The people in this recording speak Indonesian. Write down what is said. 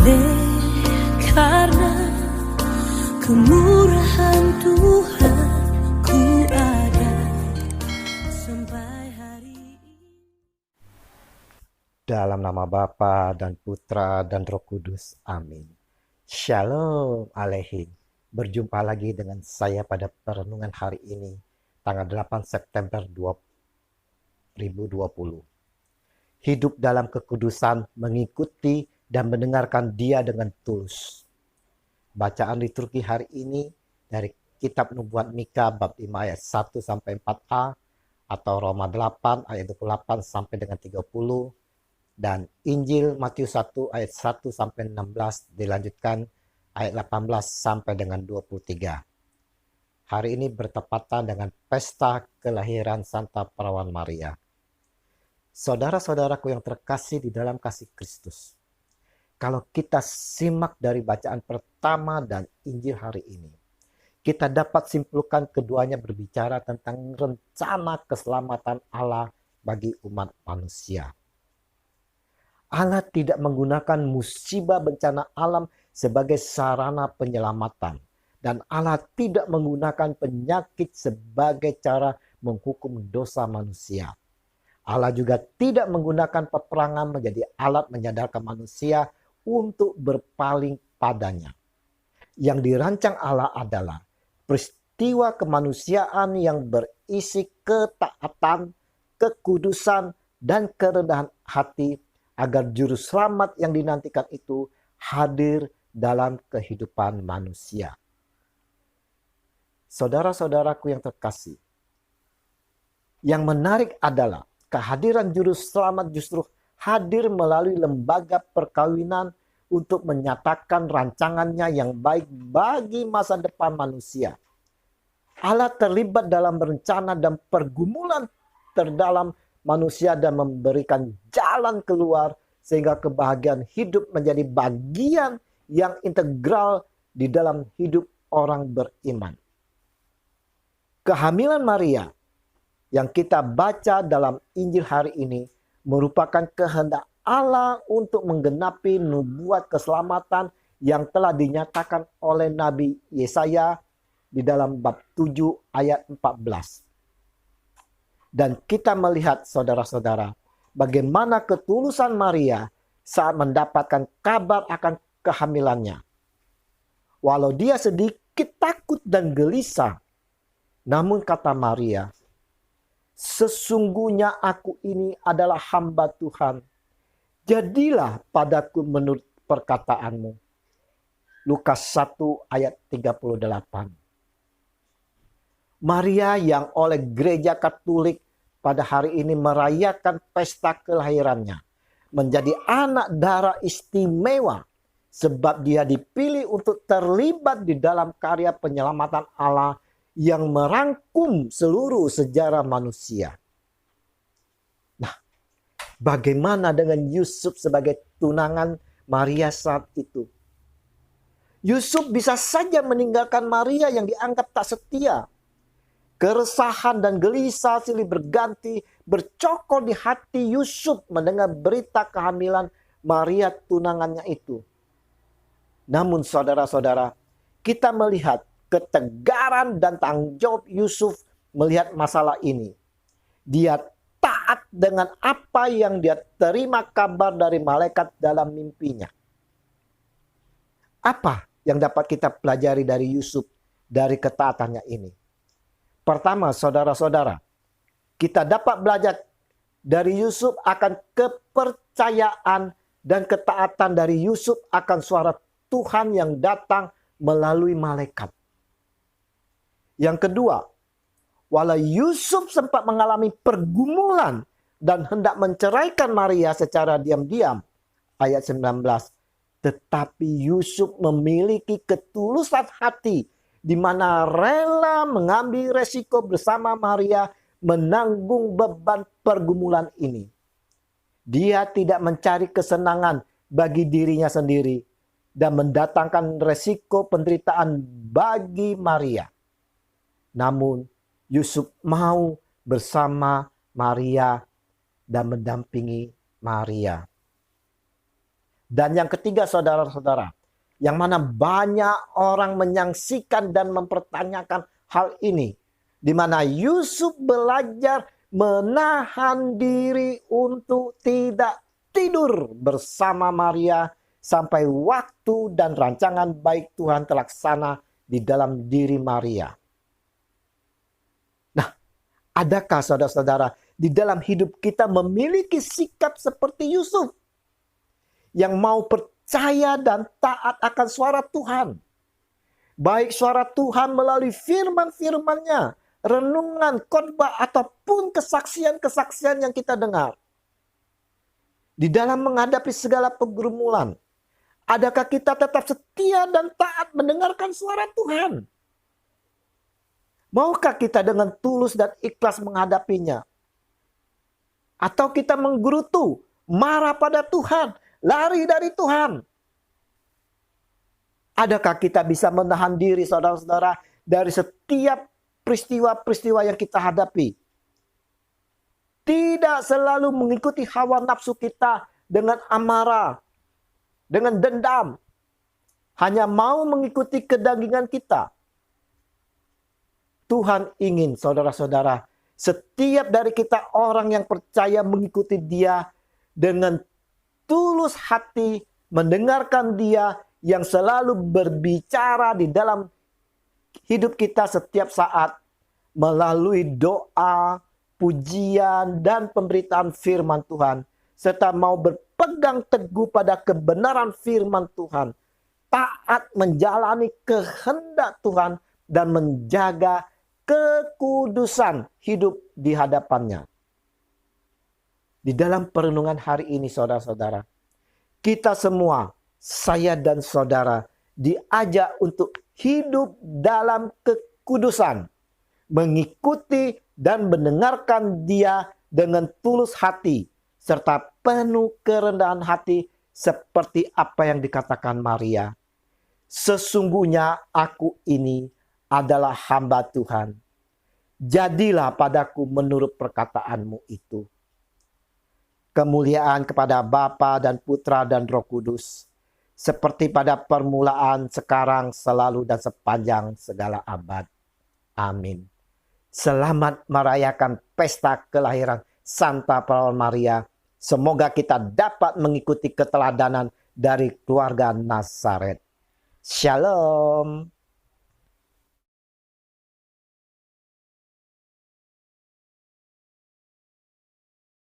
Oleh karena kemurahan Tuhan ku ada sampai hari ini. Dalam nama Bapa dan Putra dan Roh Kudus. Amin. Shalom Alehi. Berjumpa lagi dengan saya pada perenungan hari ini, tanggal 8 September 2020. Hidup dalam kekudusan, mengikuti dan mendengarkan Dia dengan tulus. Bacaan liturgi hari ini dari Kitab Nubuat Mika bab 5 ayat 1 sampai 4a atau Roma 8 ayat 28 sampai dengan 30 dan Injil Matius 1 ayat 1 sampai 16 dilanjutkan ayat 18 sampai dengan 23. Hari ini bertepatan dengan pesta kelahiran Santa Perawan Maria. Saudara-saudaraku yang terkasih di dalam kasih Kristus, kalau kita simak dari bacaan pertama dan Injil hari ini, kita dapat simpulkan keduanya berbicara tentang rencana keselamatan Allah bagi umat manusia. Allah tidak menggunakan musibah bencana alam sebagai sarana penyelamatan, dan Allah tidak menggunakan penyakit sebagai cara menghukum dosa manusia. Allah juga tidak menggunakan peperangan menjadi alat menyadarkan manusia untuk berpaling padanya. Yang dirancang Allah adalah peristiwa kemanusiaan yang berisi ketaatan, kekudusan, dan kerendahan hati agar juru selamat yang dinantikan itu hadir dalam kehidupan manusia. Saudara-saudaraku yang terkasih, yang menarik adalah kehadiran juru selamat justru hadir melalui lembaga perkawinan untuk menyatakan rancangannya yang baik bagi masa depan manusia. Allah terlibat dalam rencana dan pergumulan terdalam manusia dan memberikan jalan keluar sehingga kebahagiaan hidup menjadi bagian yang integral di dalam hidup orang beriman. Kehamilan Maria yang kita baca dalam Injil hari ini merupakan kehendak Allah untuk menggenapi nubuat keselamatan yang telah dinyatakan oleh Nabi Yesaya di dalam bab 7 ayat 14. Dan kita melihat saudara-saudara bagaimana ketulusan Maria saat mendapatkan kabar akan kehamilannya. Walau dia sedikit takut dan gelisah, namun kata Maria, "Sesungguhnya aku ini adalah hamba Tuhan. Jadilah padaku menurut perkataanmu." Lukas 1 ayat 38. Maria yang oleh gereja Katolik pada hari ini merayakan pesta kelahirannya menjadi anak darah istimewa sebab dia dipilih untuk terlibat di dalam karya penyelamatan Allah yang merangkum seluruh sejarah manusia. Nah, bagaimana dengan Yusuf sebagai tunangan Maria saat itu? Yusuf bisa saja meninggalkan Maria yang dianggap tak setia. Keresahan dan gelisah silih berganti bercokol di hati Yusuf mendengar berita kehamilan Maria tunangannya itu. Namun saudara-saudara, kita melihat ketegaran dan tanggung jawab Yusuf melihat masalah ini. Dia taat dengan apa yang dia terima kabar dari malaikat dalam mimpinya. Apa yang dapat kita pelajari dari Yusuf dari ketaatannya ini? Pertama, saudara-saudara, kita dapat belajar dari Yusuf akan kepercayaan dan ketaatan dari Yusuf akan suara Tuhan yang datang melalui malaikat. Yang kedua, walau Yusuf sempat mengalami pergumulan dan hendak menceraikan Maria secara diam-diam, ayat 19, tetapi Yusuf memiliki ketulusan hati di mana rela mengambil resiko bersama Maria menanggung beban pergumulan ini. Dia tidak mencari kesenangan bagi dirinya sendiri dan mendatangkan resiko penderitaan bagi Maria. Namun Yusuf mau bersama Maria dan mendampingi Maria. Dan yang ketiga saudara-saudara, yang mana banyak orang menyaksikan dan mempertanyakan hal ini. Di mana Yusuf belajar menahan diri untuk tidak tidur bersama Maria sampai waktu dan rancangan baik Tuhan terlaksana di dalam diri Maria. Nah, adakah saudara-saudara di dalam hidup kita memiliki sikap seperti Yusuf yang mau percaya dan taat akan suara Tuhan? Baik suara Tuhan melalui firman-firman-Nya, renungan, khotbah, ataupun kesaksian-kesaksian yang kita dengar. Di dalam menghadapi segala pergumulan, adakah kita tetap setia dan taat mendengarkan suara Tuhan? Maukah kita dengan tulus dan ikhlas menghadapinya? Atau kita menggerutu, marah pada Tuhan, lari dari Tuhan? Adakah kita bisa menahan diri saudara-saudara dari setiap peristiwa-peristiwa yang kita hadapi? Tidak selalu mengikuti hawa nafsu kita dengan amarah, dengan dendam. Hanya mau mengikuti kedagingan kita. Tuhan ingin saudara-saudara, setiap dari kita orang yang percaya mengikuti Dia dengan tulus hati, mendengarkan Dia yang selalu berbicara di dalam hidup kita setiap saat melalui doa, pujian, dan pemberitaan firman Tuhan. Serta mau berpegang teguh pada kebenaran firman Tuhan. Taat menjalani kehendak Tuhan dan menjaga kekudusan hidup di hadapannya. Di dalam perenungan hari ini saudara-saudara, kita semua, saya dan saudara, diajak untuk hidup dalam kekudusan. Mengikuti dan mendengarkan Dia dengan tulus hati. Serta penuh kerendahan hati seperti apa yang dikatakan Maria. Sesungguhnya aku ini adalah hamba Tuhan. Jadilah padaku menurut perkataanmu itu. Kemuliaan kepada Bapa dan Putra dan Roh Kudus. Seperti pada permulaan, sekarang, selalu, dan sepanjang segala abad. Amin. Selamat merayakan pesta kelahiran Santa Perawan Maria. Semoga kita dapat mengikuti keteladanan dari keluarga Nazaret. Shalom.